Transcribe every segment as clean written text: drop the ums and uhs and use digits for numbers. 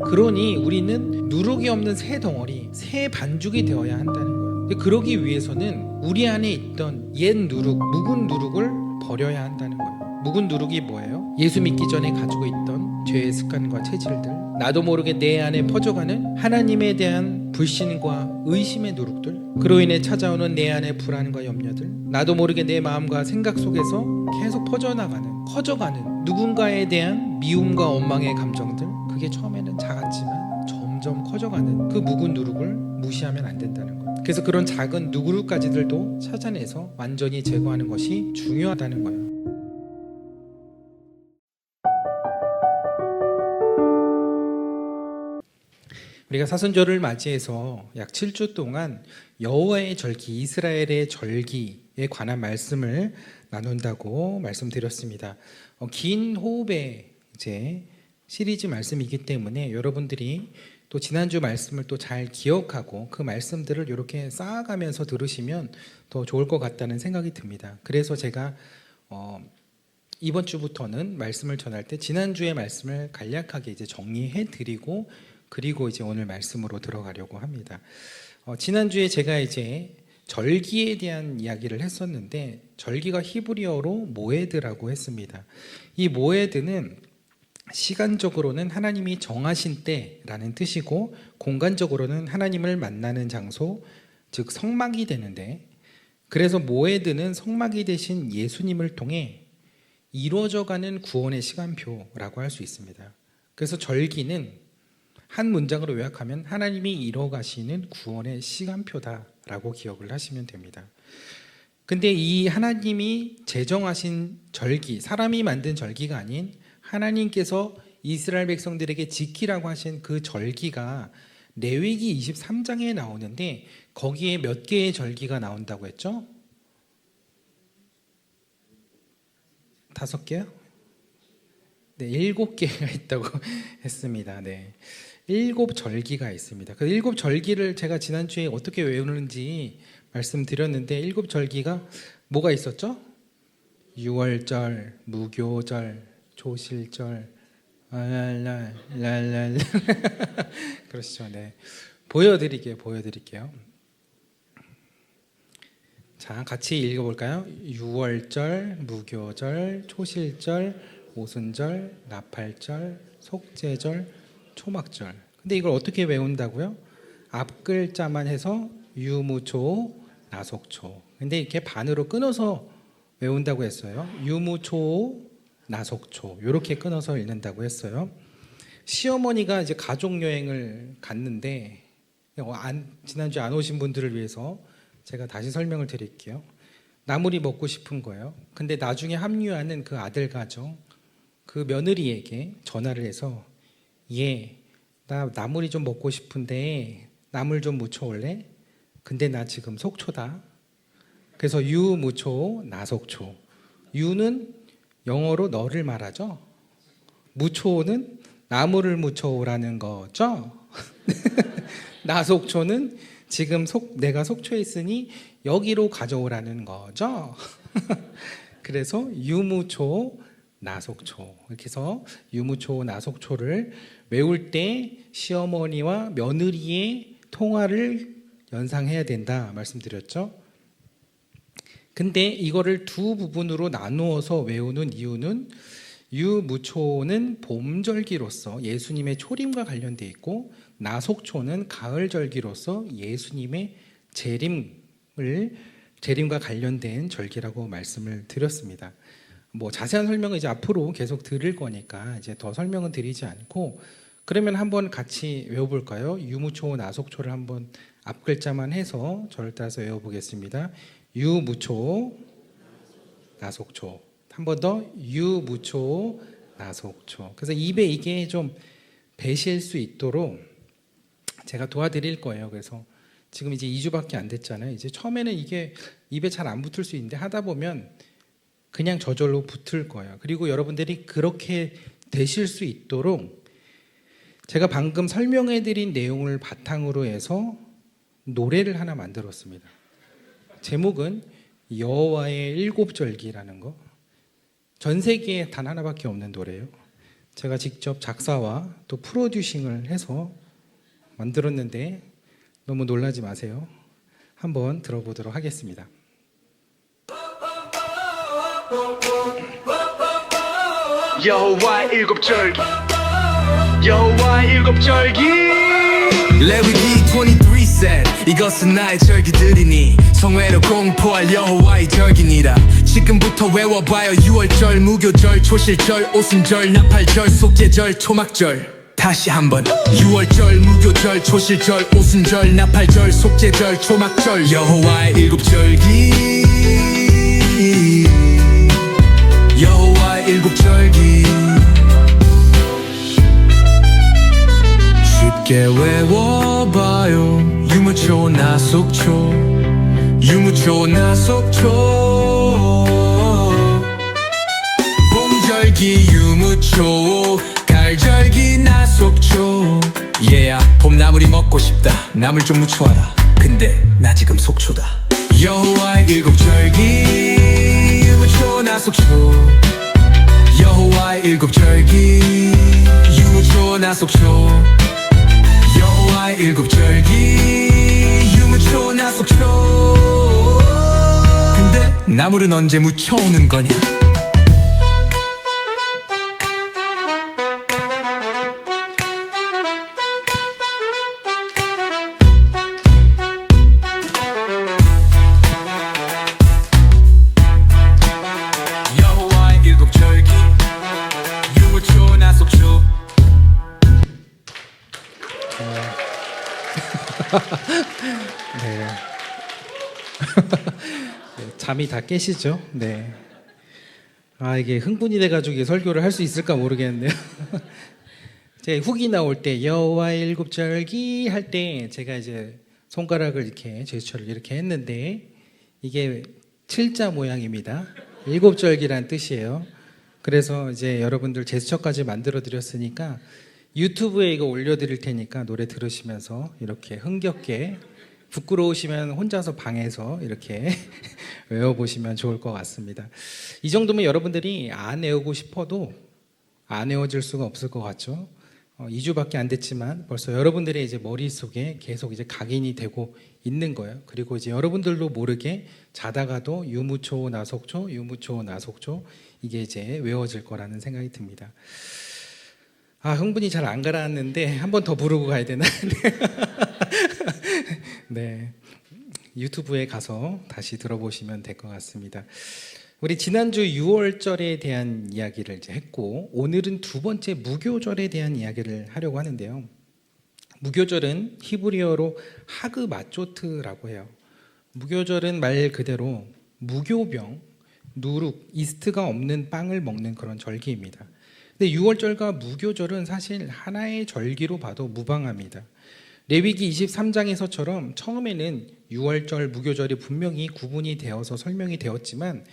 그러니 우리는 누룩이 없는 새 덩어리, 새 반죽이 되어야 한다는 거예요. 근데 그러기 위해서는 우리 안에 있던 옛 누룩, 묵은 누룩을 버려야 한다는 거예요. 묵은 누룩이 뭐예요? 예수 믿기 전에 가지고 있던 죄의 습관과 체질들, 나도 모르게 내 안에 퍼져가는 하나님에 대한 불신과 의심의 누룩들, 그로 인해 찾아오는 내 안의 불안과 염려들, 나도 모르게 내 마음과 생각 속에서 계속 퍼져나가는, 커져가는 누군가에 대한 미움과 원망의 감정들, 그게 처음에는 작았지만 점점 커져가는 그 묵은 누룩을 무시하면 안 된다는 거예요. 그래서 그런 작은 누룩까지들도 찾아내서 완전히 제거하는 것이 중요하다는 거예요. 우리가 사순절을 맞이해서 약 7주 동안 여호와의 절기, 이스라엘의 절기에 관한 말씀을 나눈다고 말씀드렸습니다. 긴 호흡의 이제 시리즈 말씀이기 때문에 여러분들이 또 지난주 말씀을 또 잘 기억하고 그 말씀들을 이렇게 쌓아가면서 들으시면 더 좋을 것 같다는 생각이 듭니다. 그래서 제가 이번 주부터는 말씀을 전할 때 지난주의 말씀을 간략하게 이제 정리해 드리고 그리고 이제 오늘 말씀으로 들어가려고 합니다. 지난주에 제가 이제 절기에 대한 이야기를 했었는데 절기가 히브리어로 모에드라고 했습니다. 이 모에드는 시간적으로는 하나님이 정하신 때라는 뜻이고 공간적으로는 하나님을 만나는 장소, 즉 성막이 되는데, 그래서 모에드는 성막이 되신 예수님을 통해 이루어져가는 구원의 시간표라고 할 수 있습니다. 그래서 절기는 한 문장으로 요약하면 하나님이 이뤄가시는 구원의 시간표다라고 기억을 하시면 됩니다. 근데 이 하나님이 제정하신 절기, 사람이 만든 절기가 아닌 하나님께서 이스라엘 백성들에게 지키라고 하신 그 절기가 레위기 23장에 나오는데 거기에 몇 개의 절기가 나온다고 했죠? 5개요? 네, 7개가 있다고 했습니다. 네. 7절기가 있습니다. 그 7절기를 제가 지난주에 어떻게 외우는지 말씀드렸는데 7절기가 뭐가 있었죠? 유월절, 무교절, 조실절, 랄랄랄랄 그러시죠. 네. 보여드릴게요. 자, 같이 읽어볼까요? 유월절, 무교절, 초실절, 오순절, 나팔절, 속죄절, 초막절. 근데 이걸 어떻게 외운다고요? 앞 글자만 해서 유무초, 나속초. 근데 이렇게 반으로 끊어서 외운다고 했어요. 유무초, 나속초. 이렇게 끊어서 읽는다고 했어요. 시어머니가 이제 가족 여행을 갔는데 지난주에 안 오신 분들을 위해서 제가 다시 설명을 드릴게요. 나물이 먹고 싶은 거예요. 근데 나중에 합류하는 그 아들 가정, 그 며느리에게 전화를 해서 나 나물이 좀 먹고 싶은데 나물 좀 무쳐올래? 근데 나 지금 속초다. 그래서 유무초, 나속초. 유는 영어로 너를 말하죠. 무초는 나무를 무쳐오라는 거죠. 나속초는 지금 내가 속초에 있으니 여기로 가져오라는 거죠. 그래서 유무초, 나속초. 이렇게 해서 유무초, 나속초를 외울 때 시어머니와 며느리의 통화를 연상해야 된다 말씀드렸죠. 근데 이거를 두 부분으로 나누어서 외우는 이유는 유무초는 봄절기로서 예수님의 초림과 관련돼 있고 나속초는 가을절기로서 예수님의 재림과 관련된 절기라고 말씀을 드렸습니다. 뭐 자세한 설명은 이제 앞으로 계속 들을 거니까 이제 더 설명은 드리지 않고, 그러면 한번 같이 외워볼까요? 유무초, 나속초를 한번 앞 글자만 해서 저를 따라서 외워보겠습니다. 유무초, 나속초. 한 번 더 유무초, 나속초. 그래서 입에 이게 좀 배실 수 있도록 제가 도와드릴 거예요. 그래서 지금 이제 2주밖에 안 됐잖아요. 이제 처음에는 이게 입에 잘 안 붙을 수 있는데 하다 보면 그냥 저절로 붙을 거예요. 그리고 여러분들이 그렇게 되실 수 있도록 제가 방금 설명해드린 내용을 바탕으로 해서 노래를 하나 만들었습니다. 제목은 여호와의 7절기라는 거. 전 세계에 단 하나밖에 없는 노래예요. 제가 직접 작사와 또 프로듀싱을 해서 만들었는데 너무 놀라지 마세요. 한번 들어보도록 하겠습니다. 여호와의 일곱 절기 여호와의 일곱 절기 레위기 23 said 이것은 나의 절기들이니 성회로 공포할 여호와의 절기니라. 지금부터 외워봐요. 유월절, 무교절, 초실절, 오순절, 나팔절, 속죄절, 초막절. 다시 한번. 유월절, 무교절, 초실절, 오순절, 나팔절, 속죄절, 초막절. 여호와의 일곱 절기 여호와의 일곱 절기 쉽게 외워봐요. 유무초 나속초 유무초 나속초 봄절기 유무초 가을절기 나속초 얘야 봄나물이 먹고 싶다. 나물 좀 무쳐와라. 근데 나 지금 속초다. 여호와의 일곱 절기 유무초 나속초 여호와의 일곱 절기 유무초 나속초 여호와의 일곱 절기 유무초 나속초 근데 나물은 언제 묻혀오는 거냐. 여호와의 일곱 절기 유무초 나속초 네. 네, 잠이 다 깨시죠? 네. 아, 이게 흥분이 돼가지고 이게 설교를 할 수 있을까 모르겠네요. 제 후기 나올 때 여호와의 일곱 절기 할 때 제가 이제 손가락을 이렇게 제스처를 이렇게 했는데 이게 7자 모양입니다. 일곱 절기란 뜻이에요. 그래서 이제 여러분들 제스처까지 만들어 드렸으니까 유튜브에 이거 올려드릴 테니까 노래 들으시면서 이렇게 흥겹게 부끄러우시면 혼자서 방에서 이렇게 외워보시면 좋을 것 같습니다. 이 정도면 여러분들이 안 외우고 싶어도 안 외워질 수가 없을 것 같죠. 2주밖에 안 됐지만 벌써 여러분들의 이제 머릿속에 계속 이제 각인이 되고 있는 거예요. 그리고 이제 여러분들도 모르게 자다가도 유무초 나속초 유무초 나속초 이게 이제 외워질 거라는 생각이 듭니다. 아, 흥분이 잘 안 가라앉는데 한 번 더 부르고 가야 되나? 네, 유튜브에 가서 다시 들어보시면 될 것 같습니다. 우리 지난주 6월절에 대한 이야기를 이제 했고 오늘은 두 번째 무교절에 대한 이야기를 하려고 하는데요. 무교절은 히브리어로 하그 마초트라고 해요. 무교절은 말 그대로 무교병, 누룩, 이스트가 없는 빵을 먹는 그런 절기입니다. 근데 6월절과 무교절은 사실 하나의 절기로 봐도 무방합니다. 레위기 23장에서처럼 처음에는 6월절, 무교절이 분명히 구분이 되어서 설명이 되었지만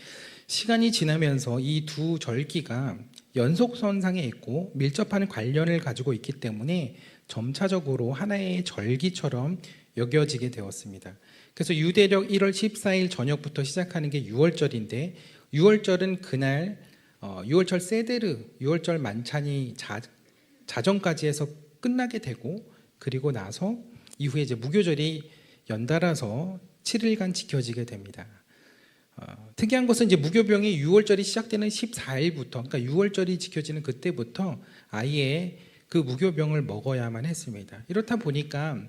시간이 지나면서 이 두 절기가 연속선상에 있고 밀접한 관련을 가지고 있기 때문에 점차적으로 하나의 절기처럼 여겨지게 되었습니다. 그래서 유대력 1월 14일 저녁부터 시작하는 게 6월절인데 6월절은 그날 6월절 세데르, 6월절 만찬이 자정까지 해서 끝나게 되고 그리고 나서 이후에 이제 무교절이 연달아서 7일간 지켜지게 됩니다. 특이한 것은 이제 무교병이 6월절이 시작되는 14일부터, 그러니까 6월절이 지켜지는 그때부터 아예 그 무교병을 먹어야만 했습니다. 이렇다 보니까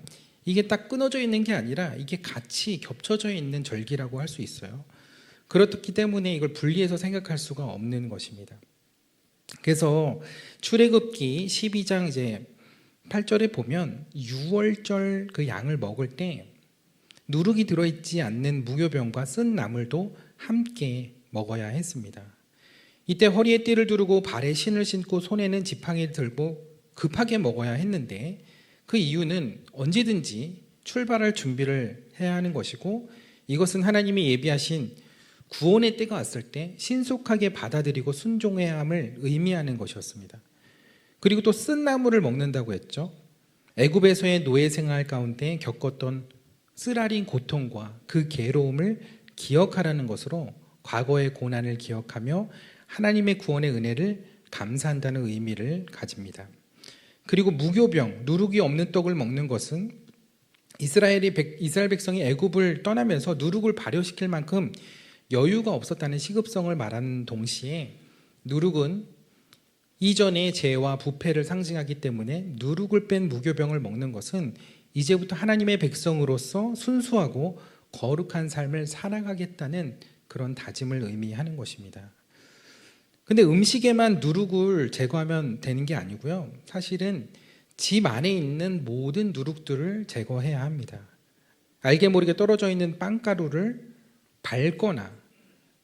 이게 딱 끊어져 있는 게 아니라 이게 같이 겹쳐져 있는 절기라고 할 수 있어요. 그렇기 때문에 이걸 분리해서 생각할 수가 없는 것입니다. 그래서 출애굽기 12장 이제 8절에 보면 6월절 그 양을 먹을 때 누룩이 들어있지 않는 무교병과 쓴 나물도 함께 먹어야 했습니다. 이때 허리에 띠를 두르고 발에 신을 신고 손에는 지팡이를 들고 급하게 먹어야 했는데 그 이유는 언제든지 출발할 준비를 해야 하는 것이고 이것은 하나님이 예비하신 구원의 때가 왔을 때 신속하게 받아들이고 순종해야 함을 의미하는 것이었습니다. 그리고 또 쓴 나물을 먹는다고 했죠. 애굽에서의 노예 생활 가운데 겪었던 쓰라린 고통과 그 괴로움을 기억하라는 것으로 과거의 고난을 기억하며 하나님의 구원의 은혜를 감사한다는 의미를 가집니다. 그리고 무교병, 누룩이 없는 떡을 먹는 것은 이스라엘 백성이 애굽을 떠나면서 누룩을 발효시킬 만큼 여유가 없었다는 시급성을 말하는 동시에 누룩은 이전의 죄와 부패를 상징하기 때문에 누룩을 뺀 무교병을 먹는 것은 이제부터 하나님의 백성으로서 순수하고 거룩한 삶을 살아가겠다는 그런 다짐을 의미하는 것입니다. 근데 음식에만 누룩을 제거하면 되는 게 아니고요. 사실은 집 안에 있는 모든 누룩들을 제거해야 합니다. 알게 모르게 떨어져 있는 빵가루를 밟거나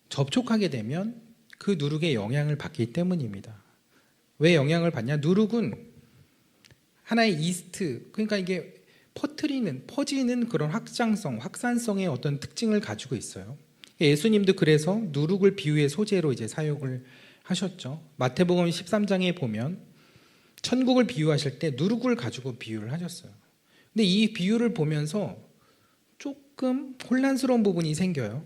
접촉하게 되면 그 누룩의 영향을 받기 때문입니다. 왜 영향을 받냐? 누룩은 하나의 이스트, 그러니까 이게 퍼지는 그런 확산성의 어떤 특징을 가지고 있어요. 예수님도 그래서 누룩을 비유의 소재로 이제 사용을 하셨죠. 마태복음 13장에 보면 천국을 비유하실 때 누룩을 가지고 비유를 하셨어요. 근데 이 비유를 보면서 조금 혼란스러운 부분이 생겨요.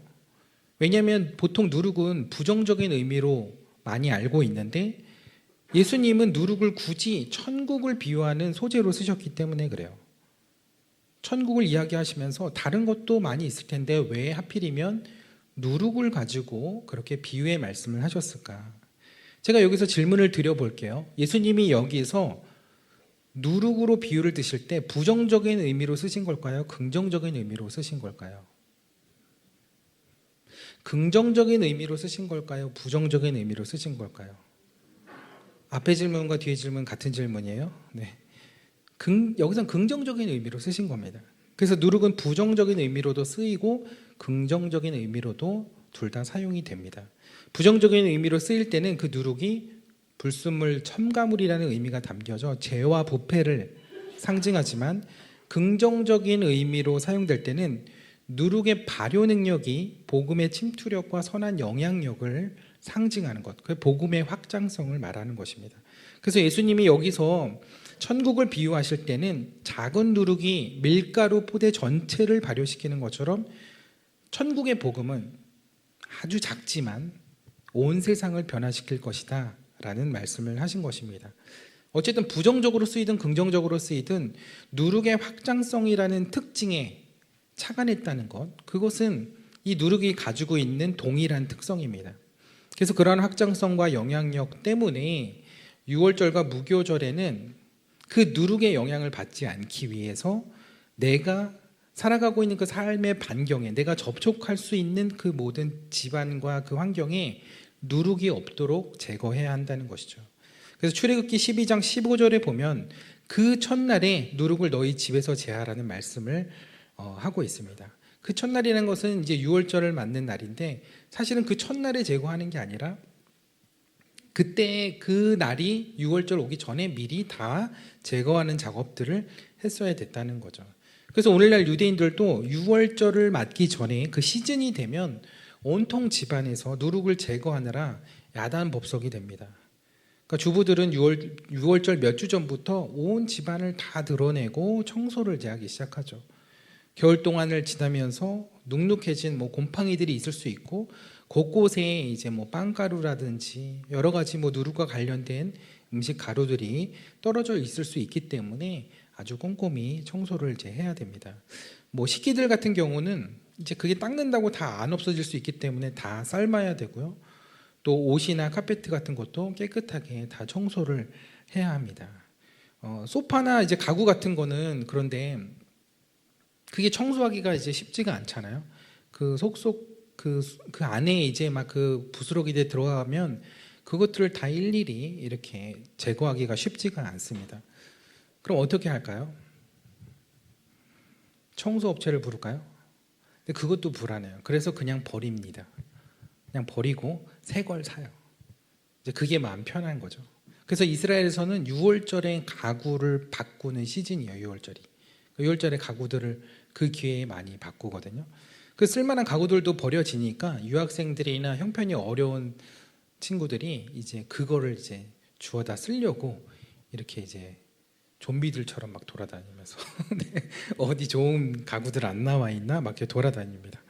왜냐하면 보통 누룩은 부정적인 의미로 많이 알고 있는데 예수님은 누룩을 굳이 천국을 비유하는 소재로 쓰셨기 때문에 그래요. 천국을 이야기하시면서 다른 것도 많이 있을 텐데 왜 하필이면 누룩을 가지고 그렇게 비유의 말씀을 하셨을까? 제가 여기서 질문을 드려볼게요. 예수님이 여기서 누룩으로 비유를 드실 때 부정적인 의미로 쓰신 걸까요? 긍정적인 의미로 쓰신 걸까요? 긍정적인 의미로 쓰신 걸까요? 부정적인 의미로 쓰신 걸까요? 앞에 질문과 뒤에 질문 같은 질문이에요. 네. 여기서는 긍정적인 의미로 쓰신 겁니다. 그래서 누룩은 부정적인 의미로도 쓰이고 긍정적인 의미로도 둘 다 사용이 됩니다. 부정적인 의미로 쓰일 때는 그 누룩이 불순물, 첨가물이라는 의미가 담겨져 죄와 부패를 상징하지만 긍정적인 의미로 사용될 때는 누룩의 발효 능력이 복음의 침투력과 선한 영향력을 상징하는 것, 그 복음의 확장성을 말하는 것입니다. 그래서 예수님이 여기서 천국을 비유하실 때는 작은 누룩이 밀가루 포대 전체를 발효시키는 것처럼 천국의 복음은 아주 작지만 온 세상을 변화시킬 것이다 라는 말씀을 하신 것입니다. 어쨌든 부정적으로 쓰이든 긍정적으로 쓰이든 누룩의 확장성이라는 특징에 착안했다는 것, 그것은 이 누룩이 가지고 있는 동일한 특성입니다. 그래서 그러한 확장성과 영향력 때문에 유월절과 무교절에는 그 누룩의 영향을 받지 않기 위해서 내가 살아가고 있는 그 삶의 반경에 내가 접촉할 수 있는 그 모든 집안과 그 환경에 누룩이 없도록 제거해야 한다는 것이죠. 그래서 출애굽기 12장 15절에 보면 그 첫날에 누룩을 너희 집에서 제하라는 말씀을 하고 있습니다. 그 첫날이라는 것은 이제 유월절을 맞는 날인데 사실은 그 첫날에 제거하는 게 아니라 그때 그 날이 유월절 오기 전에 미리 다 제거하는 작업들을 했어야 됐다는 거죠. 그래서 오늘날 유대인들도 유월절을 맞기 전에 그 시즌이 되면 온통 집안에서 누룩을 제거하느라 야단법석이 됩니다. 그러니까 주부들은 유월절 몇 주 전부터 온 집안을 다 드러내고 청소를 이제 하기 시작하죠. 겨울 동안을 지나면서 눅눅해진 곰팡이들이 있을 수 있고 곳곳에 이제 빵가루라든지 여러 가지 누룩과 관련된 음식 가루들이 떨어져 있을 수 있기 때문에 아주 꼼꼼히 청소를 이제 해야 됩니다. 식기들 같은 경우는 이제 그게 닦는다고 다 안 없어질 수 있기 때문에 다 삶아야 되고요. 또 옷이나 카페트 같은 것도 깨끗하게 다 청소를 해야 합니다. 소파나 이제 가구 같은 거는 그런데 그게 청소하기가 이제 쉽지가 않잖아요. 그 속속 그 안에 이제 막 그 부스러기들 들어가면 그것들을 다 일일이 이렇게 제거하기가 쉽지가 않습니다. 그럼 어떻게 할까요? 청소 업체를 부를까요? 근데 그것도 불안해요. 그래서 그냥 버립니다. 그냥 버리고 새 걸 사요. 이제 그게 마음 편한 거죠. 그래서 이스라엘에서는 6월절에 가구를 바꾸는 시즌이에요. 6월절이. 6월절에 가구들을 그 기회에 많이 바꾸거든요. 그 쓸만한 가구들도 버려지니까 유학생들이나 형편이 어려운 친구들이 이제 그거를 이제 주워다 쓰려고 이렇게 이제 좀비들처럼 막 돌아다니면서 네, 어디 좋은 가구들 안 나와 있나 막 이렇게 돌아다닙니다.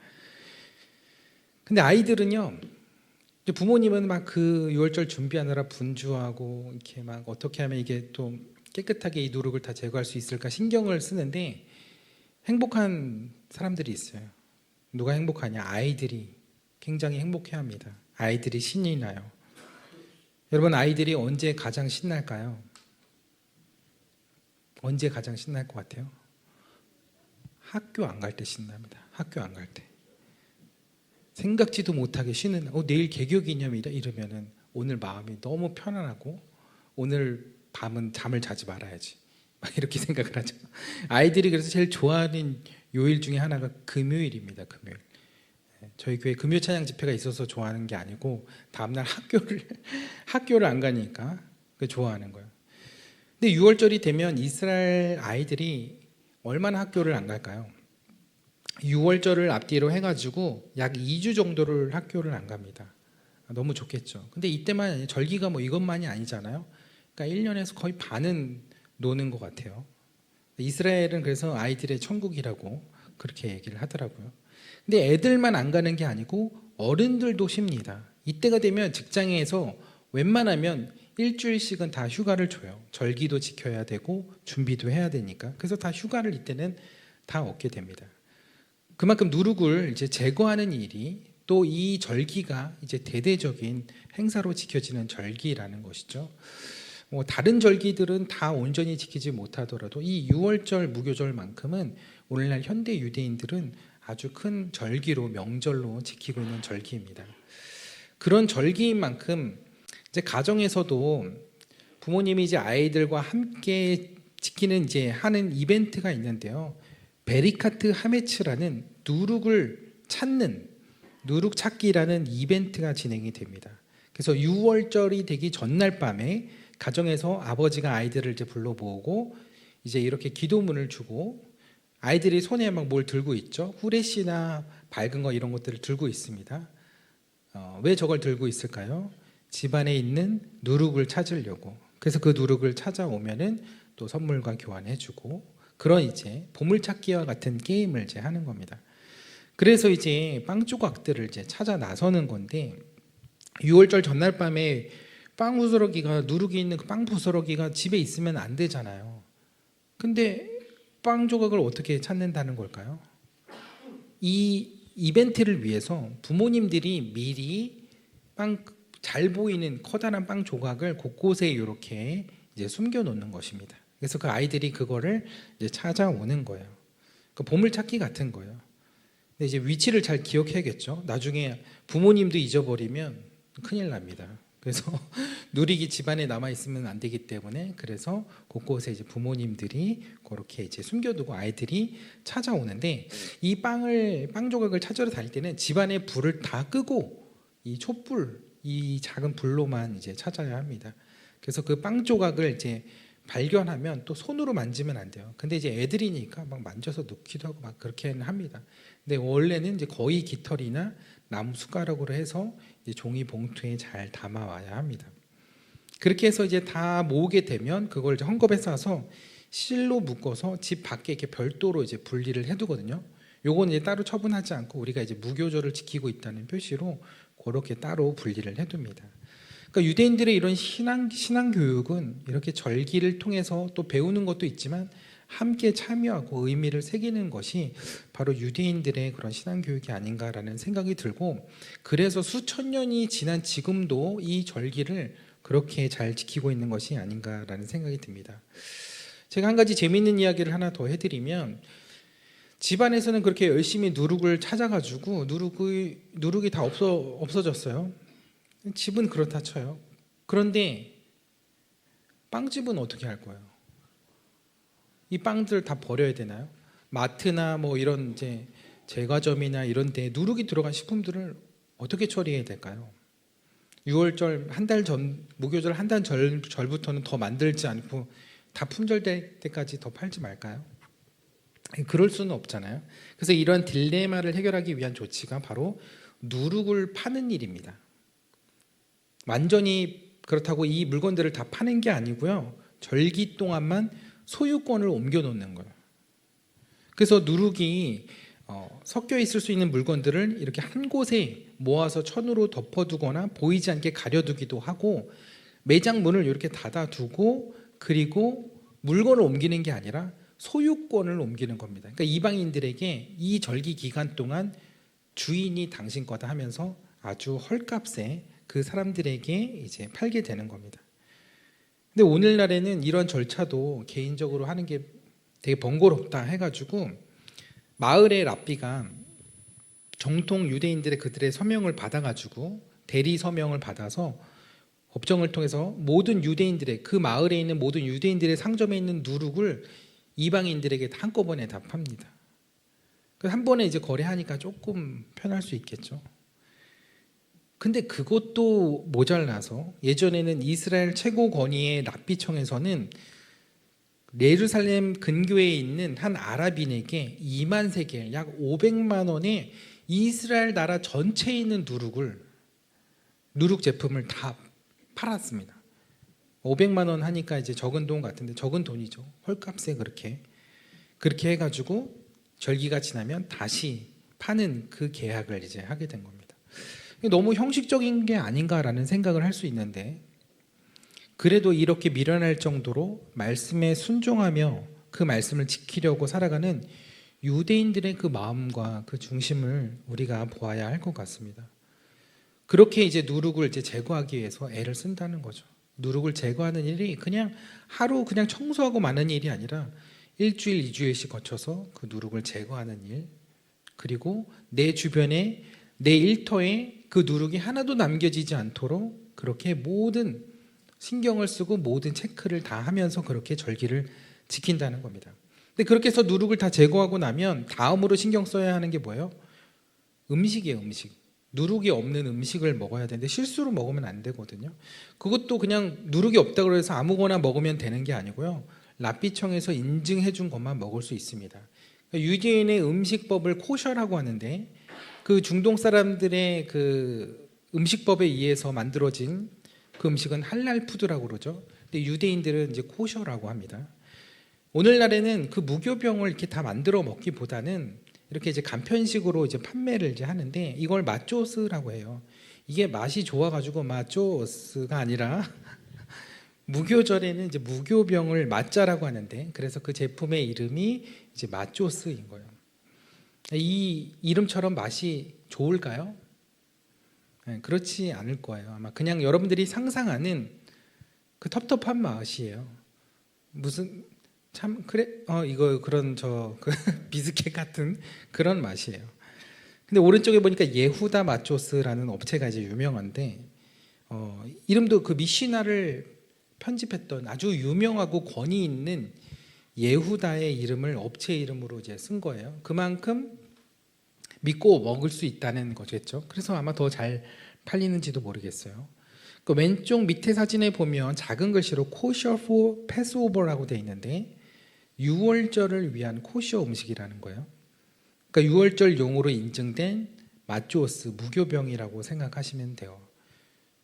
근데 아이들은요 근데 부모님은 막 그 유월절 준비하느라 분주하고 이렇게 막 어떻게 하면 이게 또 깨끗하게 이 누룩을 다 제거할 수 있을까 신경을 쓰는데 행복한 사람들이 있어요. 누가 행복하냐? 아이들이 굉장히 행복해합니다. 아이들이 신이 나요. 여러분, 아이들이 언제 가장 신날까요? 언제 가장 신날 것 같아요? 학교 안 갈 때 신납니다. 학교 안 갈 때. 생각지도 못하게 쉬는 내일 개교 기념이다 이러면은 오늘 마음이 너무 편안하고 오늘 밤은 잠을 자지 말아야지 막 이렇게 생각을 하죠. 아이들이 그래서 제일 좋아하는 요일 중에 하나가 금요일입니다. 금요일. 저희 교회 금요 찬양 집회가 있어서 좋아하는 게 아니고 다음날 학교를 안 가니까 좋아하는 거예요. 근데 6월절이 되면 이스라엘 아이들이 얼마나 학교를 안 갈까요? 6월절을 앞뒤로 해가지고 약 2주 정도를 학교를 안 갑니다. 너무 좋겠죠. 근데 이때만 절기가 뭐 이것만이 아니잖아요. 그러니까 1년에서 거의 반은 노는 것 같아요. 이스라엘은 그래서 아이들의 천국이라고 그렇게 얘기를 하더라고요. 근데 애들만 안 가는 게 아니고 어른들도 쉽니다. 이때가 되면 직장에서 웬만하면 일주일씩은 다 휴가를 줘요. 절기도 지켜야 되고 준비도 해야 되니까. 그래서 다 휴가를 이때는 다 얻게 됩니다. 그만큼 누룩을 이제 제거하는 일이 또 이 절기가 이제 대대적인 행사로 지켜지는 절기라는 것이죠. 다른 절기들은 다 온전히 지키지 못하더라도 이 6월절 무교절만큼은 오늘날 현대 유대인들은 아주 큰 절기로 명절로 지키고 있는 절기입니다. 그런 절기인 만큼 이제 가정에서도 부모님이 이제 아이들과 함께 지키는 이제 하는 이벤트가 있는데요. 베리카트 하메츠라는 누룩을 찾는 누룩 찾기라는 이벤트가 진행이 됩니다. 그래서 6월절이 되기 전날 밤에 가정에서 아버지가 아이들을 이제 불러 모으고 이제 이렇게 기도문을 주고 아이들이 손에 막 뭘 들고 있죠. 후레쉬나 밝은 거 이런 것들을 들고 있습니다. 왜 저걸 들고 있을까요? 집안에 있는 누룩을 찾으려고. 그래서 그 누룩을 찾아오면은 또 선물과 교환해주고 그런 이제 보물찾기와 같은 게임을 이제 하는 겁니다. 그래서 이제 빵 조각들을 이제 찾아 나서는 건데 6월절 전날 밤에 빵 부스러기가 누룩이 있는 그 빵 부스러기가 집에 있으면 안 되잖아요. 근데 빵 조각을 어떻게 찾는다는 걸까요? 이 이벤트를 위해서 부모님들이 미리 빵 잘 보이는 커다란 빵 조각을 곳곳에 이렇게 이제 숨겨 놓는 것입니다. 그래서 그 아이들이 그거를 이제 찾아오는 거예요. 그 보물찾기 같은 거예요. 근데 이제 위치를 잘 기억해야겠죠. 나중에 부모님도 잊어버리면 큰일 납니다. 그래서 누룩이 집안에 남아 있으면 안 되기 때문에 그래서 곳곳에 이제 부모님들이 그렇게 이제 숨겨두고 아이들이 찾아오는데 이 빵 조각을 찾으러 다닐 때는 집안에 불을 다 끄고 이 촛불 이 작은 불로만 이제 찾아야 합니다. 그래서 그 빵 조각을 이제 발견하면 또 손으로 만지면 안 돼요. 근데 이제 애들이니까 막 만져서 넣기도 하고 막 그렇게는 합니다. 근데 원래는 이제 거의 깃털이나 나무 숟가락으로 해서 이제 종이 봉투에 잘 담아와야 합니다. 그렇게 해서 이제 다 모으게 되면 그걸 이제 헝겊에 싸서 실로 묶어서 집 밖에 이렇게 별도로 이제 분리를 해두거든요. 요건 이제 따로 처분하지 않고 우리가 이제 무교절을 지키고 있다는 표시로 그렇게 따로 분리를 해둡니다. 그러니까 유대인들의 이런 신앙 교육은 이렇게 절기를 통해서 또 배우는 것도 있지만 함께 참여하고 의미를 새기는 것이 바로 유대인들의 그런 신앙 교육이 아닌가라는 생각이 들고 그래서 수천 년이 지난 지금도 이 절기를 그렇게 잘 지키고 있는 것이 아닌가라는 생각이 듭니다. 제가 한 가지 재미있는 이야기를 하나 더 해드리면 집안에서는 그렇게 열심히 누룩을 찾아가지고 누룩이 다 없어졌어요. 집은 그렇다 쳐요. 그런데 빵집은 어떻게 할 거예요? 이 빵들 다 버려야 되나요? 마트나 뭐 이런 이제 제과점이나 이런 데 누룩이 들어간 식품들을 어떻게 처리해야 될까요? 6월절 한 달 전, 무교절 한 달 전부터는 더 만들지 않고 다 품절될 때까지 더 팔지 말까요? 그럴 수는 없잖아요. 그래서 이런 딜레마를 해결하기 위한 조치가 바로 누룩을 파는 일입니다. 완전히 그렇다고 이 물건들을 다 파는 게 아니고요. 절기 동안만 소유권을 옮겨 놓는 거예요. 그래서 누룩이 섞여 있을 수 있는 물건들을 이렇게 한 곳에 모아서 천으로 덮어두거나 보이지 않게 가려두기도 하고 매장 문을 이렇게 닫아두고 그리고 물건을 옮기는 게 아니라 소유권을 옮기는 겁니다. 그러니까 이방인들에게 이 절기 기간 동안 주인이 당신 거다 하면서 아주 헐값에 그 사람들에게 이제 팔게 되는 겁니다. 근데 오늘날에는 이런 절차도 개인적으로 하는 게 되게 번거롭다 해가지고 마을의 랍비가 정통 유대인들의 그들의 서명을 받아가지고 대리 서명을 받아서 법정을 통해서 모든 유대인들의 그 마을에 있는 모든 유대인들의 상점에 있는 누룩을 이방인들에게 한꺼번에 다 팝니다. 한 번에 이제 거래하니까 조금 편할 수 있겠죠. 근데 그것도 모자라서 예전에는 이스라엘 최고 권위의 랍비청에서는 예루살렘 근교에 있는 한 아랍인에게 2만 세겔 약 500만 원에 이스라엘 나라 전체에 있는 누룩 제품을 다 팔았습니다. 500만 원 하니까 이제 적은 돈 같은데 적은 돈이죠. 헐값에 그렇게 해가지고 절기가 지나면 다시 파는 그 계약을 이제 하게 된 겁니다. 너무 형식적인 게 아닌가라는 생각을 할 수 있는데 그래도 이렇게 미련할 정도로 말씀에 순종하며 그 말씀을 지키려고 살아가는 유대인들의 그 마음과 그 중심을 우리가 보아야 할 것 같습니다. 그렇게 이제 누룩을 이제 제거하기 위해서 애를 쓴다는 거죠. 누룩을 제거하는 일이 그냥 하루 그냥 청소하고 마는 일이 아니라 일주일, 2주일씩 거쳐서 그 누룩을 제거하는 일, 그리고 내 주변에 내 일터에 그 누룩이 하나도 남겨지지 않도록 그렇게 모든 신경을 쓰고 모든 체크를 다 하면서 그렇게 절기를 지킨다는 겁니다. 근데 그렇게 해서 누룩을 다 제거하고 나면 다음으로 신경 써야 하는 게 뭐예요? 음식이에요, 음식. 누룩이 없는 음식을 먹어야 되는데 실수로 먹으면 안 되거든요. 그것도 그냥 누룩이 없다고 해서 아무거나 먹으면 되는 게 아니고요. 랍비청에서 인증해 준 것만 먹을 수 있습니다. 그러니까 유대인의 음식법을 코셔라고 하는데 그 중동 사람들의 그 음식법에 의해서 만들어진 그 음식은 할랄 푸드라고 그러죠. 근데 유대인들은 이제 코셔라고 합니다. 오늘날에는 그 무교병을 이렇게 다 만들어 먹기보다는 이렇게 이제 간편식으로 이제 판매를 이제 하는데 이걸 마쪼스라고 해요. 이게 맛이 좋아가지고 마쪼스가 아니라 무교절에는 이제 무교병을 마짜라고 하는데 그래서 그 제품의 이름이 이제 마쪼스인 거예요. 이 이름처럼 맛이 좋을까요? 네, 그렇지 않을 거예요. 아마 그냥 여러분들이 상상하는 그 텁텁한 맛이에요. 무슨 참 그래 이거 그런 그 비스켓 같은 그런 맛이에요. 근데 오른쪽에 보니까 예후다 마쪼스라는 업체가 이제 유명한데 이름도 그 미시나를 편집했던 아주 유명하고 권위 있는 예후다의 이름을 업체 이름으로 이제 쓴 거예요. 그만큼 믿고 먹을 수 있다는 거겠죠. 그래서 아마 더 잘 팔리는지도 모르겠어요. 그 왼쪽 밑에 사진에 보면 작은 글씨로 kosher for Passover라고 돼 있는데 6월절을 위한 코셔 음식이라는 거예요. 그러니까 6월절 용으로 인증된 마쪼스 무교병이라고 생각하시면 돼요.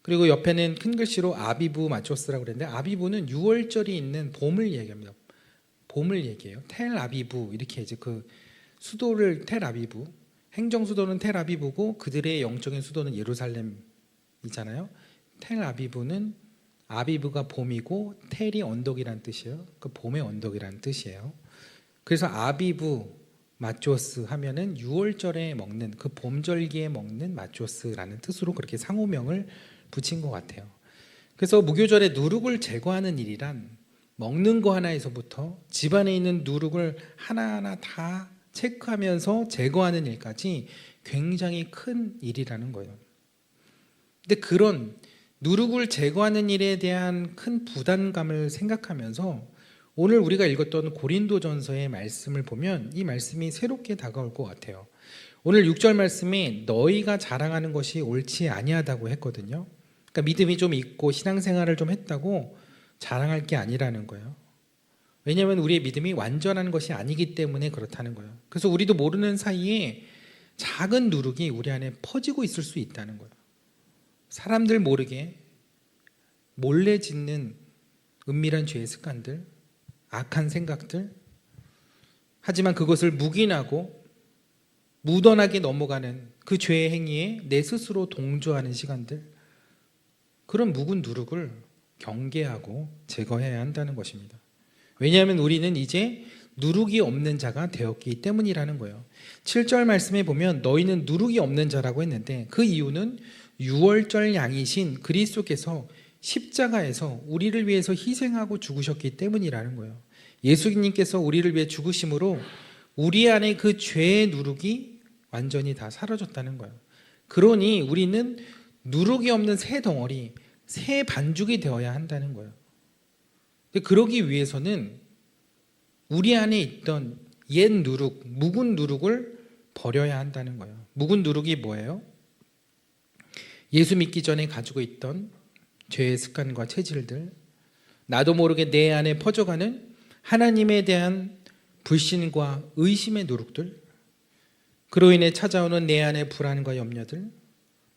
그리고 옆에는 큰 글씨로 아비부 마쪼스라고 그랬는데 아비부는 6월절이 있는 봄을 얘기합니다. 봄을 얘기해요. 텔 아비부 이렇게 이제 그 수도를 텔 아비부, 행정 수도는 텔 아비부고 그들의 영적인 수도는 예루살렘이잖아요. 텔 아비부는 아비브가 봄이고 텔이 언덕이란 뜻이에요. 그 봄의 언덕이란 뜻이에요. 그래서 아비브 마쪼스 하면은 6월절에 먹는 그 봄절기에 먹는 마쪼스라는 뜻으로 그렇게 상호명을 붙인 것 같아요. 그래서 무교절에 누룩을 제거하는 일이란 먹는 거 하나에서부터 집안에 있는 누룩을 하나하나 다 체크하면서 제거하는 일까지 굉장히 큰 일이라는 거예요. 근데 그런 누룩을 제거하는 일에 대한 큰 부담감을 생각하면서 오늘 우리가 읽었던 고린도전서의 말씀을 보면 이 말씀이 새롭게 다가올 것 같아요. 오늘 6절 말씀에 너희가 자랑하는 것이 옳지 아니하다고 했거든요. 그러니까 믿음이 좀 있고 신앙생활을 좀 했다고 자랑할 게 아니라는 거예요. 왜냐하면 우리의 믿음이 완전한 것이 아니기 때문에 그렇다는 거예요. 그래서 우리도 모르는 사이에 작은 누룩이 우리 안에 퍼지고 있을 수 있다는 거예요. 사람들 모르게 몰래 짓는 은밀한 죄의 무던하게 넘어가는 그 죄의 행위에 내 스스로 동조하는 시간들, 그런 묵은 누룩을 경계하고 제거해야 한다는 것입니다. 왜냐하면 우리는 이제 누룩이 없는 자가 되었기 때문이라는 거예요. 7절 말씀에 보면 너희는 누룩이 없는 자라고 했는데 그 이유는 유월절 양이신 그리스도께서 십자가에서 우리를 위해서 희생하고 죽으셨기 때문이라는 거예요. 예수님께서 우리를 위해 죽으심으로 우리 안에 그 죄의 누룩이 완전히 다 사라졌다는 거예요. 그러니 우리는 누룩이 없는 새 덩어리, 새 반죽이 되어야 한다는 거예요. 그러기 위해서는 우리 안에 있던 옛 누룩, 묵은 누룩을 버려야 한다는 거예요. 묵은 누룩이 뭐예요? 예수 믿기 전에 가지고 있던 죄의 습관과 체질들, 나도 모르게 내 안에 퍼져가는 하나님에 대한 불신과 의심의 누룩들, 그로 인해 찾아오는 내 안의 불안과 염려들,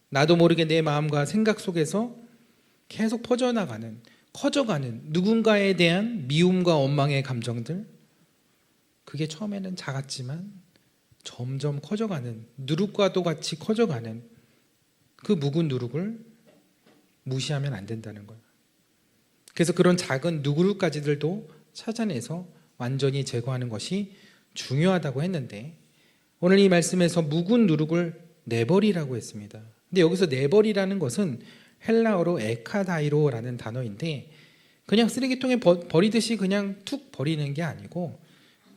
나도 모르게 내 마음과 생각 속에서 계속 퍼져나가는, 커져가는 누군가에 대한 미움과 원망의 감정들, 그게 처음에는 작았지만 점점 커져가는, 누룩과도 같이 커져가는 그 묵은 누룩을 무시하면 안 된다는 거예요. 그래서 그런 작은 누룩까지들도 찾아내서 완전히 제거하는 것이 중요하다고 했는데, 오늘 이 말씀에서 묵은 누룩을 내버리라고 했습니다. 근데 여기서 내버리라는 것은 헬라어로 에카다이로라는 단어인데, 그냥 쓰레기통에 버리듯이 그냥 툭 버리는 게 아니고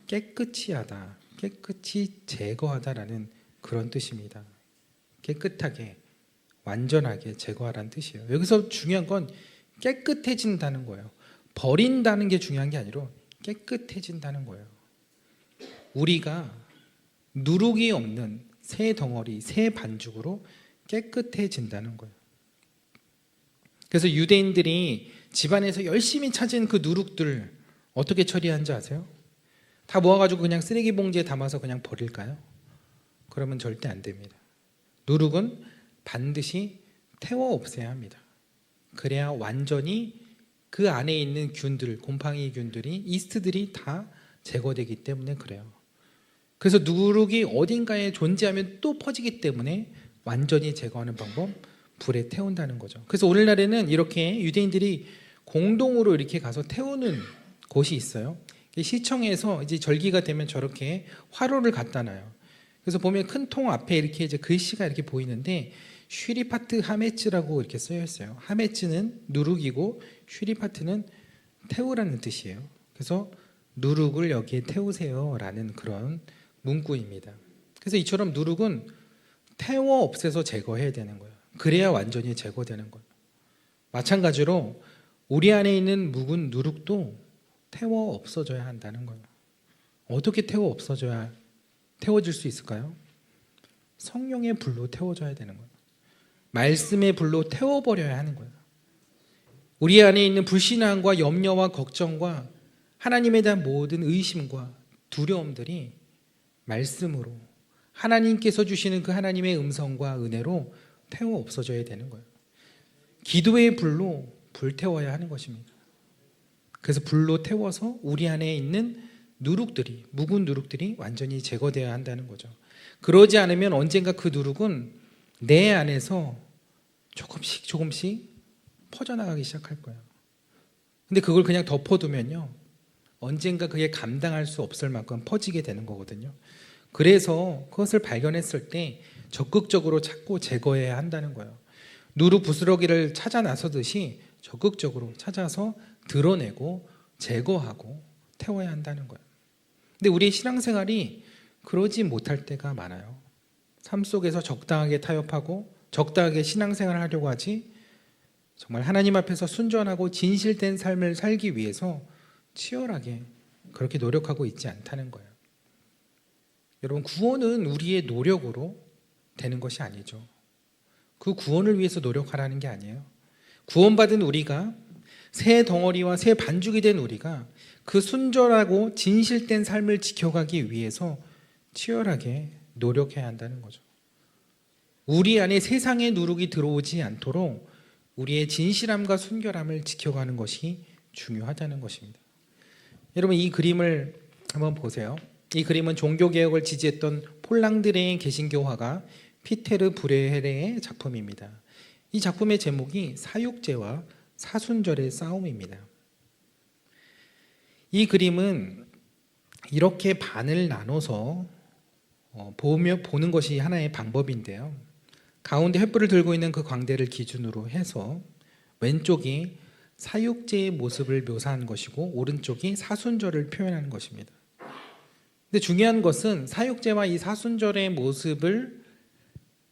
깨끗이 하다, 깨끗이 제거하다라는 그런 뜻입니다. 깨끗하게, 완전하게 제거하라는 뜻이에요. 여기서 중요한 건 깨끗해진다는 거예요. 버린다는 게 중요한 게 아니라 깨끗해진다는 거예요. 우리가 누룩이 없는 새 덩어리, 새 반죽으로 깨끗해진다는 거예요. 그래서 유대인들이 집안에서 열심히 찾은 그 누룩들 어떻게 처리한지 아세요? 다 모아가지고 그냥 쓰레기 봉지에 담아서 그냥 버릴까요? 그러면 절대 안 됩니다. 누룩은 반드시 태워 없애야 합니다. 그래야 완전히 그 안에 있는 균들, 곰팡이 균들이, 이스트들이 다 제거되기 때문에 그래요. 그래서 누룩이 어딘가에 존재하면 또 퍼지기 때문에 완전히 제거하는 방법, 불에 태운다는 거죠. 그래서 오늘날에는 이렇게 유대인들이 공동으로 이렇게 가서 태우는 곳이 있어요. 시청에서 이제 절기가 되면 저렇게 화로를 갖다 놔요. 그래서 보면 큰 통 앞에 이렇게 이제 글씨가 이렇게 보이는데 슈리파트 하메츠라고 이렇게 쓰여 있어요. 하메츠는 누룩이고 슈리파트는 태우라는 뜻이에요. 그래서 누룩을 여기에 태우세요라는 그런 문구입니다. 그래서 이처럼 누룩은 태워 없애서 제거해야 되는 거예요. 그래야 완전히 제거되는 거예요. 마찬가지로 우리 안에 있는 묵은 누룩도 태워 없어져야 한다는 거예요. 어떻게 태워질 수 있을까요? 성령의 불로 태워져야 되는 거예요. 말씀의 불로 태워버려야 하는 거예요. 우리 안에 있는 불신앙과 염려와 걱정과 하나님에 대한 모든 의심과 두려움들이 말씀으로, 하나님께서 주시는 그 하나님의 음성과 은혜로 태워 없어져야 되는 거예요. 기도의 불로 불태워야 하는 것입니다. 그래서 불로 태워서 우리 안에 있는 누룩들이, 묵은 누룩들이 완전히 제거되어야 한다는 거죠. 그러지 않으면 언젠가 그 누룩은 내 안에서 조금씩 퍼져나가기 시작할 거예요. 근데 그걸 그냥 덮어두면요, 언젠가 그게 감당할 수 없을 만큼 퍼지게 되는 거거든요. 그래서 그것을 발견했을 때 적극적으로 찾고 제거해야 한다는 거예요. 누룩 부스러기를 찾아 나서듯이 적극적으로 찾아서 드러내고 제거하고 태워야 한다는 거예요. 근데 우리의 신앙생활이 그러지 못할 때가 많아요. 삶 속에서 적당하게 타협하고 적당하게 신앙생활을 하려고 하지, 정말 하나님 앞에서 순전하고 진실된 삶을 살기 위해서 치열하게 그렇게 노력하고 있지 않다는 거예요. 여러분, 구원은 우리의 노력으로 되는 것이 아니죠. 그 구원을 위해서 노력하라는 게 아니에요. 구원받은 우리가, 새 덩어리와 새 반죽이 된 우리가 그 순전하고 진실된 삶을 지켜가기 위해서 치열하게 노력해야 한다는 거죠. 우리 안에 세상의 누룩이 들어오지 않도록 우리의 진실함과 순결함을 지켜가는 것이 중요하다는 것입니다. 여러분, 이 그림을 한번 보세요. 이 그림은 종교개혁을 지지했던 폴랑드의 개신교 화가 피테르 브레헬의 작품입니다. 이 작품의 제목이 사육제와 사순절의 싸움입니다. 이 그림은 이렇게 반을 나눠서 보는 것이 하나의 방법인데요. 가운데 횃불을 들고 있는 그 광대를 기준으로 해서 왼쪽이 사육제의 모습을 묘사한 것이고 오른쪽이 사순절을 표현하는 것입니다. 근데 중요한 것은 사육제와 이 사순절의 모습을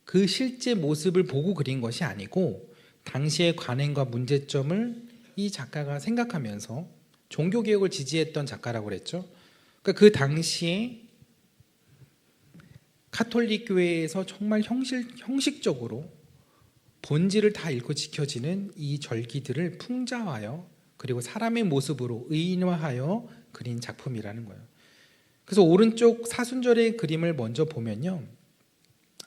그 실제 모습을 보고 그린 것이 아니고 당시의 관행과 문제점을 이 작가가 생각하면서 종교개혁을 지지했던 작가라고 그랬죠. 그러니까 그 당시에 카톨릭 교회에서 정말 형식적으로 본질을 다 잃고 지켜지는 이 절기들을 풍자하여 그리고 사람의 모습으로 의인화하여 그린 작품이라는 거예요. 그래서 오른쪽 사순절의 그림을 먼저 보면요,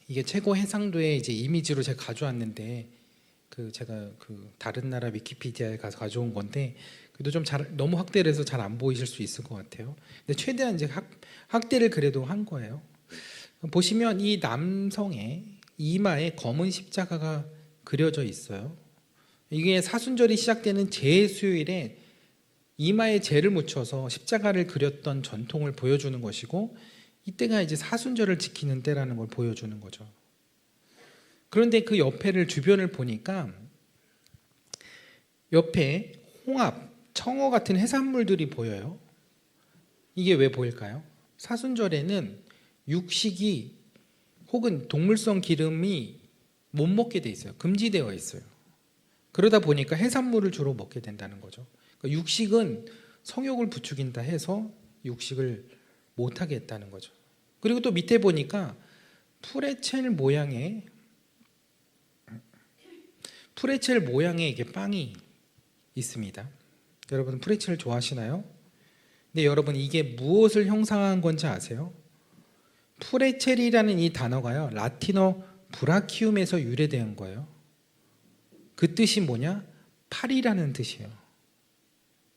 이게 최고 해상도의 이제 이미지로 제가 가져왔는데 제가 다른 나라 위키피디아에 가서 가져온 건데 그래도 좀 너무 확대를 해서 잘 안 보이실 수 있을 것 같아요. 근데 최대한 이제 확대를 그래도 한 거예요. 보시면 이 남성의 이마에 검은 십자가가 그려져 있어요. 이게 사순절이 시작되는 제수요일에 이마에 재를 묻혀서 십자가를 그렸던 전통을 보여주는 것이고 이때가 이제 사순절을 지키는 때라는 걸 보여주는 거죠. 그런데 그 옆에를 주변을 보니까 옆에 홍합, 청어 같은 해산물들이 보여요. 이게 왜 보일까요? 사순절에는 육식이 혹은 동물성 기름이 못 먹게 돼 있어요. 금지되어 있어요. 그러다 보니까 해산물을 주로 먹게 된다는 거죠. 그러니까 육식은 성욕을 부추긴다 해서 육식을 못하게 했다는 거죠. 그리고 또 밑에 보니까 프레첼 모양의 이게 빵이 있습니다. 여러분 프레첼 좋아하시나요? 근데 여러분 이게 무엇을 형상한 건지 아세요? 프레첼이라는 이 단어가요, 라틴어 브라키움에서 유래된 거예요. 그 뜻이 뭐냐? 팔이라는 뜻이에요.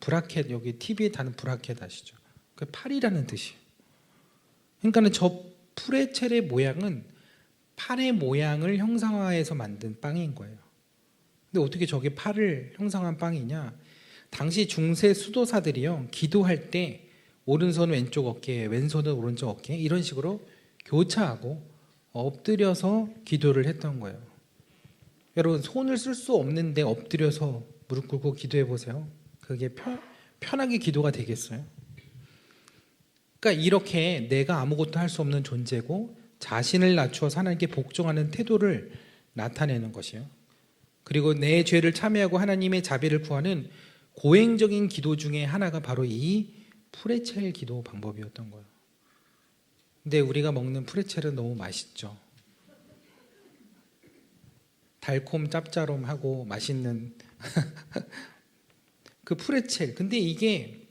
브라켓, 여기 TV에 다는 브라켓 아시죠? 그 팔이라는 뜻이에요. 그러니까 저 프레첼의 모양은 팔의 모양을 형상화해서 만든 빵인 거예요. 근데 어떻게 저게 팔을 형상한 빵이냐? 당시 중세 수도사들이요, 기도할 때 오른손 왼쪽 어깨, 왼손은 오른쪽 어깨 이런 식으로 교차하고 엎드려서 기도를 했던 거예요. 여러분 손을 쓸 수 없는데 엎드려서 무릎 꿇고 기도해 보세요. 그게 편하게 기도가 되겠어요? 그러니까 이렇게 내가 아무것도 할 수 없는 존재고 자신을 낮추어서 하나님께 복종하는 태도를 나타내는 것이에요. 그리고 내 죄를 참회하고 하나님의 자비를 구하는 고행적인 기도 중에 하나가 바로 이 프레첼 기도 방법이었던 거예요. 근데 우리가 먹는 프레첼은 너무 맛있죠. 달콤 짭짤하고 맛있는 그 프레첼. 근데 이게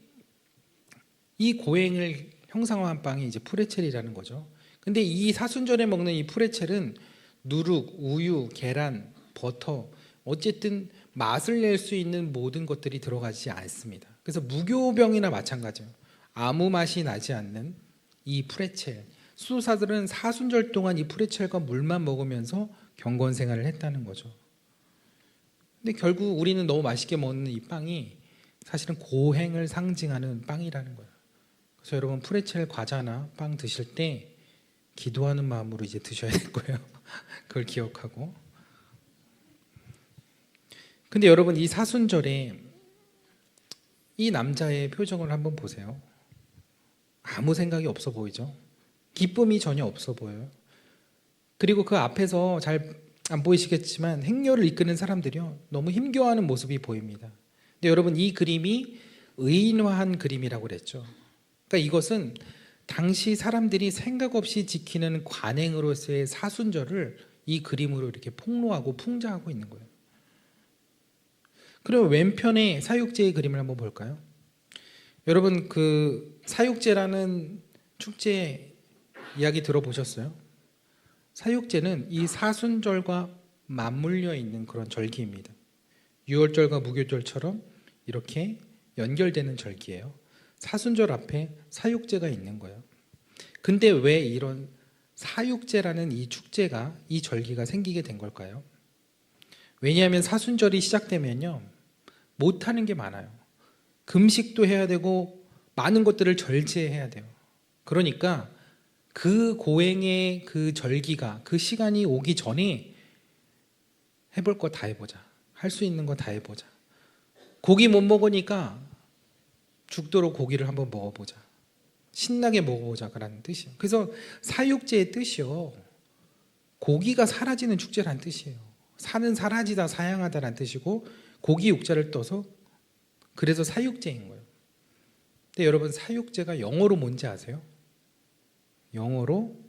이 고행을 형상화한 빵이 이제 프레첼이라는 거죠. 근데 이 사순절에 먹는 이 프레첼은 누룩, 우유, 계란, 버터 어쨌든 맛을 낼 수 있는 모든 것들이 들어가지 않습니다. 그래서 무교병이나 마찬가지예요. 아무 맛이 나지 않는 이 프레첼. 수도사들은 사순절 동안 이 프레첼과 물만 먹으면서 경건 생활을 했다는 거죠. 근데 결국 우리는 너무 맛있게 먹는 이 빵이 사실은 고행을 상징하는 빵이라는 거예요. 그래서 여러분 프레첼 과자나 빵 드실 때 기도하는 마음으로 이제 드셔야 될 거예요. 그걸 기억하고. 근데 여러분 이 사순절에 이 남자의 표정을 한번 보세요. 아무 생각이 없어 보이죠? 기쁨이 전혀 없어 보여요. 그리고 그 앞에서 잘 안 보이시겠지만 행렬을 이끄는 사람들이요, 너무 힘겨워하는 모습이 보입니다. 근데 여러분 이 그림이 의인화한 그림이라고 그랬죠. 그러니까 이것은 당시 사람들이 생각 없이 지키는 관행으로서의 사순절을 이 그림으로 이렇게 폭로하고 풍자하고 있는 거예요. 그럼 왼편에 사육제의 그림을 한번 볼까요? 여러분 그 사육제라는 축제 이야기 들어보셨어요? 사육제는 이 사순절과 맞물려 있는 그런 절기입니다. 유월절과 무교절처럼 이렇게 연결되는 절기예요. 사순절 앞에 사육제가 있는 거예요. 근데 왜 이런 사육제라는 이 축제가, 이 절기가 생기게 된 걸까요? 왜냐하면 사순절이 시작되면요, 못하는 게 많아요. 금식도 해야 되고 많은 것들을 절제해야 돼요. 그러니까 그 고행의 그 절기가, 그 시간이 오기 전에 해볼 거 다 해보자. 할 수 있는 거 다 해보자. 고기 못 먹으니까 죽도록 고기를 한번 먹어보자. 신나게 먹어보자라는 뜻이에요. 그래서 사육제의 뜻이요, 고기가 사라지는 축제라는 뜻이에요. 사는 사라지다, 사양하다라는 뜻이고, 고기 육자를 떠서 그래서 사육제인 거예요. 근데 여러분, 사육제가 영어로 뭔지 아세요? 영어로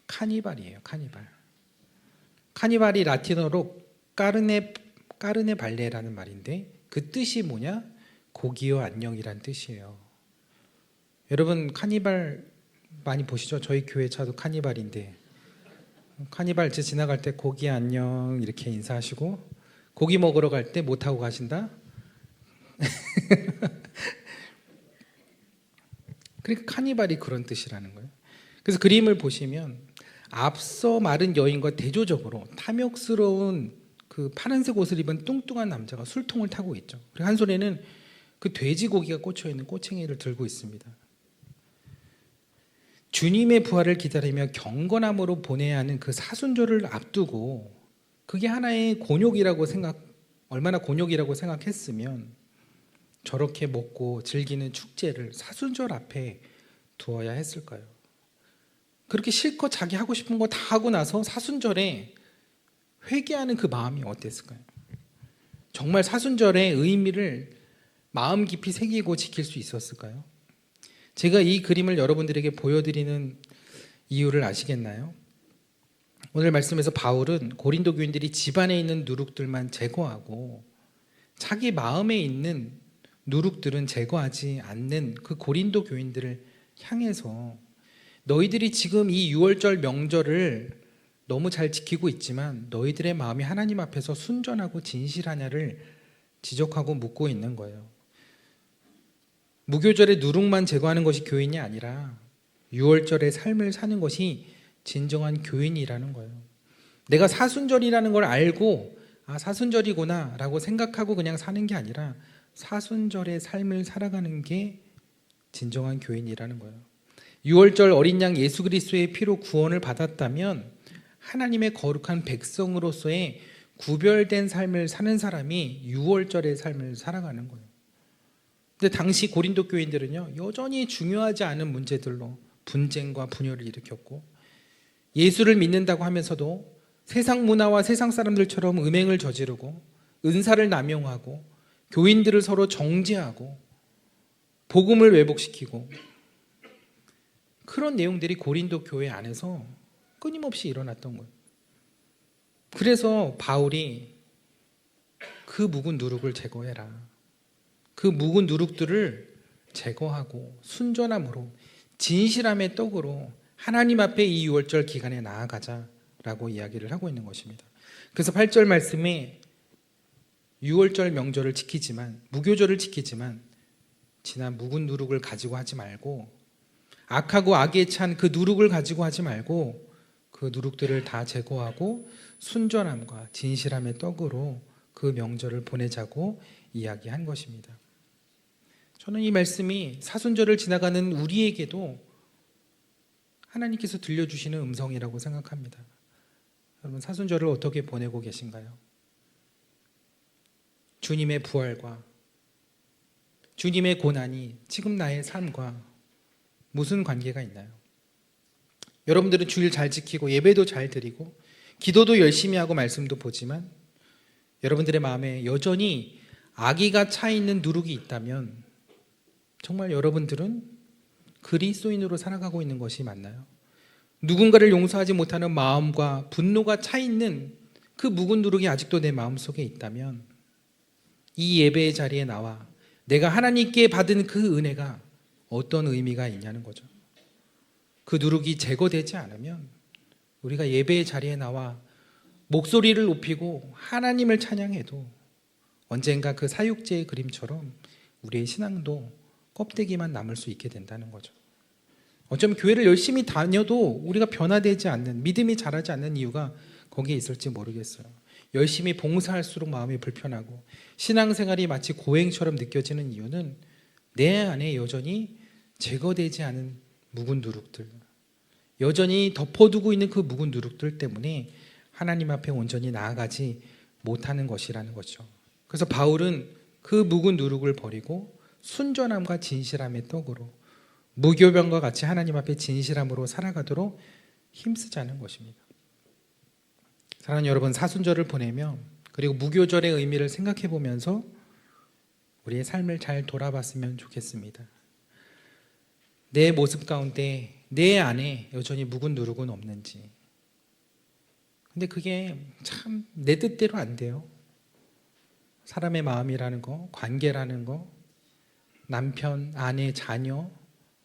카니발이에요. 카니발. 카니발이 라틴어로 까르네 발레라는 말인데, 그 뜻이 뭐냐? 고기요 안녕이란 뜻이에요. 여러분, 카니발 많이 보시죠? 저희 교회 차도 카니발인데, 카니발 지나갈 때 고기 안녕 이렇게 인사하시고, 고기 먹으러 갈 때 못 타고 가신다? 그러니까 카니발이 그런 뜻이라는 거예요. 그래서 그림을 보시면 앞서 마른 여인과 대조적으로 탐욕스러운 그 파란색 옷을 입은 뚱뚱한 남자가 술통을 타고 있죠. 그리고 한 손에는 그 돼지고기가 꽂혀 있는 꼬챙이를 들고 있습니다. 주님의 부활을 기다리며 경건함으로 보내야 하는 그 사순절을 앞두고, 그게 하나의 얼마나 곤욕이라고 생각했으면 저렇게 먹고 즐기는 축제를 사순절 앞에 두어야 했을까요? 그렇게 실컷 자기 하고 싶은 거 다 하고 나서 사순절에 회개하는 그 마음이 어땠을까요? 정말 사순절의 의미를 마음 깊이 새기고 지킬 수 있었을까요? 제가 이 그림을 여러분들에게 보여드리는 이유를 아시겠나요? 오늘 말씀에서 바울은 고린도 교인들이 집안에 있는 누룩들만 제거하고 자기 마음에 있는 누룩들은 제거하지 않는 그 고린도 교인들을 향해서, 너희들이 지금 이 6월절 명절을 너무 잘 지키고 있지만 너희들의 마음이 하나님 앞에서 순전하고 진실하냐를 지적하고 묻고 있는 거예요. 무교절의 누룩만 제거하는 것이 교인이 아니라 6월절의 삶을 사는 것이 진정한 교인이라는 거예요. 내가 사순절이라는 걸 알고 사순절이구나 라고 생각하고 그냥 사는 게 아니라 사순절의 삶을 살아가는 게 진정한 교인이라는 거예요. 6월절 어린 양 예수 그리스도의 피로 구원을 받았다면 하나님의 거룩한 백성으로서의 구별된 삶을 사는 사람이 6월절의 삶을 살아가는 거예요. 근데 당시 고린도 교인들은요, 여전히 중요하지 않은 문제들로 분쟁과 분열을 일으켰고, 예수를 믿는다고 하면서도 세상 문화와 세상 사람들처럼 음행을 저지르고 은사를 남용하고 교인들을 서로 정죄하고 복음을 왜곡시키고, 그런 내용들이 고린도 교회 안에서 끊임없이 일어났던 거예요. 그래서 바울이 그 묵은 누룩을 제거해라, 그 묵은 누룩들을 제거하고 순전함으로 진실함의 떡으로 하나님 앞에 이 6월절 기간에 나아가자라고 이야기를 하고 있는 것입니다. 그래서 8절 말씀에 6월절 명절을 지키지만, 무교절을 지키지만 지난 묵은 누룩을 가지고 하지 말고, 악하고 악에 찬 그 누룩을 가지고 하지 말고 그 누룩들을 다 제거하고 순전함과 진실함의 떡으로 그 명절을 보내자고 이야기한 것입니다. 저는 이 말씀이 사순절을 지나가는 우리에게도 하나님께서 들려주시는 음성이라고 생각합니다. 여러분, 사순절을 어떻게 보내고 계신가요? 주님의 부활과 주님의 고난이 지금 나의 삶과 무슨 관계가 있나요? 여러분들은 주일 잘 지키고 예배도 잘 드리고 기도도 열심히 하고 말씀도 보지만 여러분들의 마음에 여전히 악의가 차 있는 누룩이 있다면 정말 여러분들은 그리스도인으로 살아가고 있는 것이 맞나요? 누군가를 용서하지 못하는 마음과 분노가 차 있는 그 묵은 누룩이 아직도 내 마음속에 있다면 이 예배의 자리에 나와 내가 하나님께 받은 그 은혜가 어떤 의미가 있냐는 거죠. 그 누룩이 제거되지 않으면 우리가 예배의 자리에 나와 목소리를 높이고 하나님을 찬양해도 언젠가 그 사육제의 그림처럼 우리의 신앙도 껍데기만 남을 수 있게 된다는 거죠. 어쩌면 교회를 열심히 다녀도 우리가 변화되지 않는, 믿음이 자라지 않는 이유가 거기에 있을지 모르겠어요. 열심히 봉사할수록 마음이 불편하고 신앙생활이 마치 고행처럼 느껴지는 이유는 내 안에 여전히 제거되지 않은 묵은 누룩들, 여전히 덮어두고 있는 그 묵은 누룩들 때문에 하나님 앞에 온전히 나아가지 못하는 것이라는 거죠. 그래서 바울은 그 묵은 누룩을 버리고 순전함과 진실함의 떡으로 무교병과 같이 하나님 앞에 진실함으로 살아가도록 힘쓰자는 것입니다. 사랑하는 여러분, 사순절을 보내며 그리고 무교절의 의미를 생각해 보면서 우리의 삶을 잘 돌아봤으면 좋겠습니다. 내 모습 가운데 내 안에 여전히 묵은 누룩은 없는지. 근데 그게 참 내 뜻대로 안 돼요. 사람의 마음이라는 거, 관계라는 거, 남편, 아내, 자녀,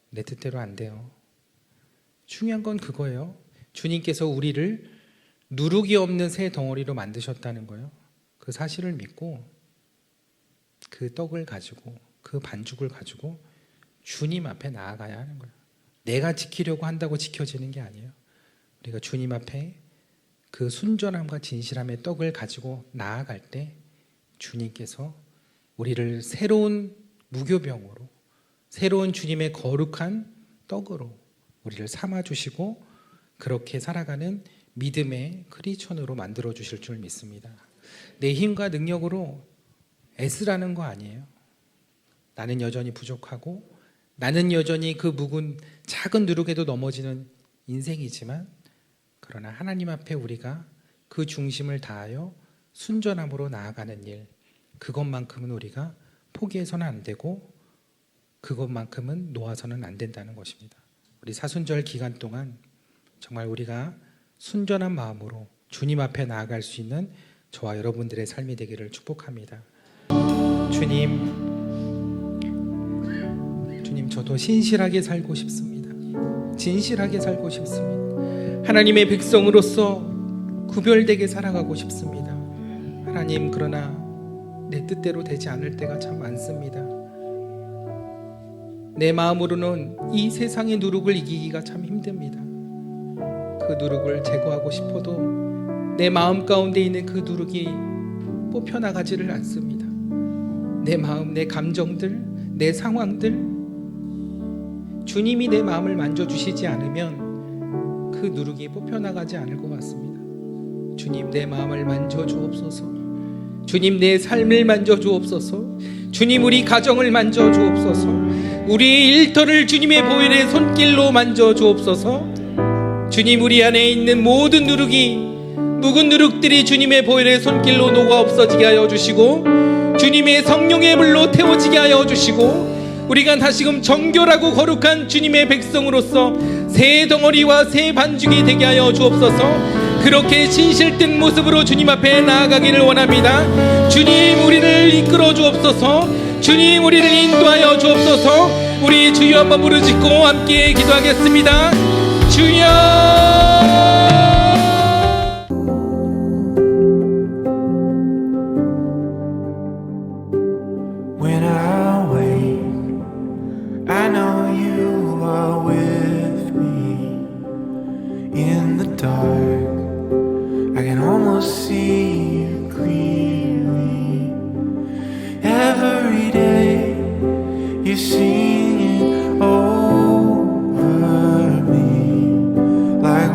내 뜻대로 안 돼요. 중요한 건 그거예요. 주님께서 우리를 누룩이 없는 새 덩어리로 만드셨다는 거예요. 그 사실을 믿고 그 떡을 가지고, 그 반죽을 가지고 주님 앞에 나아가야 하는 거예요. 내가 지키려고 한다고 지켜지는 게 아니에요. 우리가 주님 앞에 그 순전함과 진실함의 떡을 가지고 나아갈 때 주님께서 우리를 새로운 무교병으로, 새로운 주님의 거룩한 떡으로 우리를 삼아주시고 그렇게 살아가는 믿음의 크리스천으로 만들어 주실 줄 믿습니다. 내 힘과 능력으로 애쓰라는 거 아니에요. 나는 여전히 부족하고 나는 여전히 그 묵은 작은 누룩에도 넘어지는 인생이지만, 그러나 하나님 앞에 우리가 그 중심을 다하여 순전함으로 나아가는 일, 그것만큼은 우리가 포기해서는 안 되고 그것만큼은 놓아서는 안 된다는 것입니다. 우리 사순절 기간 동안 정말 우리가 순전한 마음으로 주님 앞에 나아갈 수 있는 저와 여러분들의 삶이 되기를 축복합니다. 주님, 저도 신실하게 살고 싶습니다. 진실하게 살고 싶습니다. 하나님의 백성으로서 구별되게 살아가고 싶습니다. 하나님, 그러나 내 뜻대로 되지 않을 때가 참 많습니다. 내 마음으로는 이 세상의 누룩을 이기기가 참 힘듭니다. 그 누룩을 제거하고 싶어도 내 마음 가운데 있는 그 누룩이 뽑혀나가지를 않습니다. 내 마음, 내 감정들, 내 상황들, 주님이 내 마음을 만져주시지 않으면 그 누룩이 뽑혀나가지 않을 것 같습니다. 주님, 내 마음을 만져주옵소서. 주님, 내 삶을 만져주옵소서. 주님, 우리 가정을 만져주옵소서. 우리 일터를 주님의 보혈의 손길로 만져주옵소서. 주님, 우리 안에 있는 모든 누룩이, 묵은 누룩들이 주님의 보혈의 손길로 녹아 없어지게 하여 주시고 주님의 성령의 불로 태워지게 하여 주시고 우리가 다시금 정결하고 거룩한 주님의 백성으로서 새 덩어리와 새 반죽이 되게 하여 주옵소서. 그렇게 진실된 모습으로 주님 앞에 나아가기를 원합니다. 주님, 우리를 이끌어 주옵소서. 주님, 우리를 인도하여 주옵소서. 우리 주여 한번 부르짖고 함께 기도하겠습니다. 주여, when I wake, I know you are with me. In the dark, I can almost see you clearly. Every day, you're singing over me like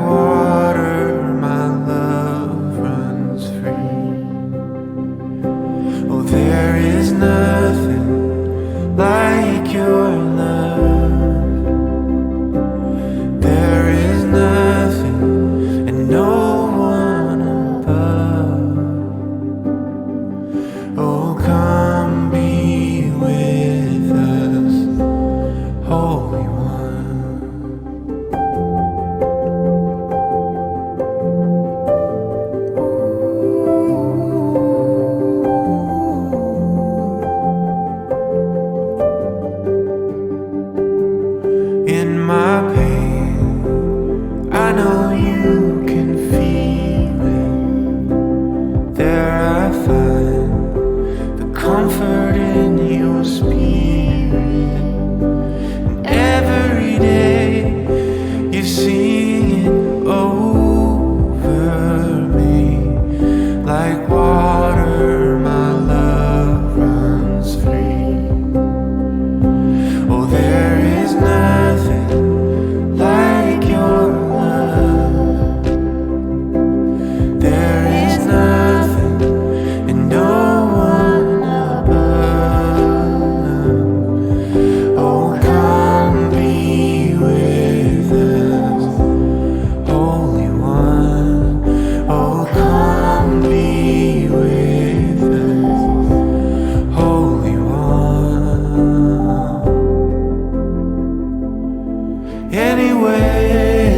anyway.